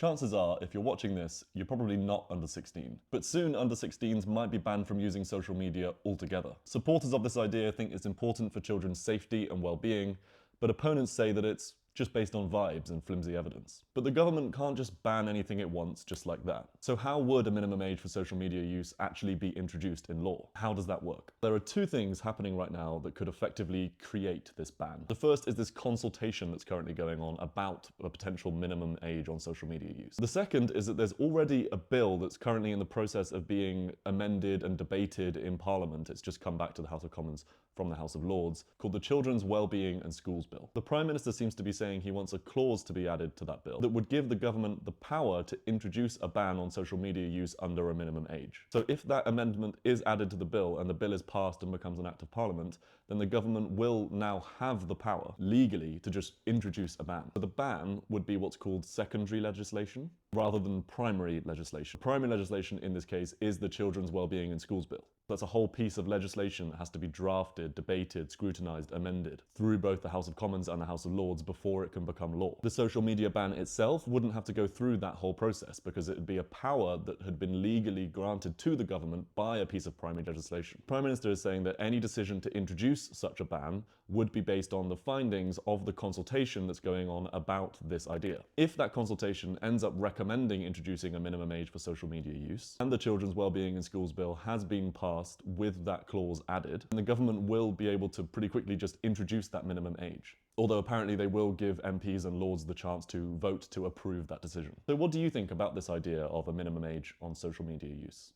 Chances are, if you're watching this, you're probably not under 16. But soon, under 16s might be banned from using social media altogether. Supporters of this idea think it's important for children's safety and well-being, but opponents say that it's just based on vibes and flimsy evidence. But the government can't just ban anything it wants just like that. So how would a minimum age for social media use actually be introduced in law? How does that work? There are two things happening right now that could effectively create this ban. The first is this consultation that's currently going on about a potential minimum age on social media use. The second is that there's already a bill that's currently in the process of being amended and debated in Parliament. It's just come back to the House of Commons from the House of Lords, called the Children's Wellbeing and Schools Bill. The Prime Minister seems to be saying he wants a clause to be added to that bill that would give the government the power to introduce a ban on social media use under a minimum age. So if that amendment is added to the bill and the bill is passed and becomes an act of Parliament, then the government will now have the power legally to just introduce a ban. So the ban would be what's called secondary legislation rather than primary legislation. Primary legislation in this case is the Children's Wellbeing in Schools Bill. That's a whole piece of legislation that has to be drafted, debated, scrutinised, amended through both the House of Commons and the House of Lords before it can become law. The social media ban itself wouldn't have to go through that whole process because it would be a power that had been legally granted to the government by a piece of primary legislation. The Prime Minister is saying that any decision to introduce such a ban would be based on the findings of the consultation that's going on about this idea. If that consultation ends up recommending introducing a minimum age for social media use, and the Children's Wellbeing in Schools Bill has been passed with that clause added, then the government will be able to pretty quickly just introduce that minimum age. Although apparently they will give MPs and Lords the chance to vote to approve that decision. So what do you think about this idea of a minimum age on social media use?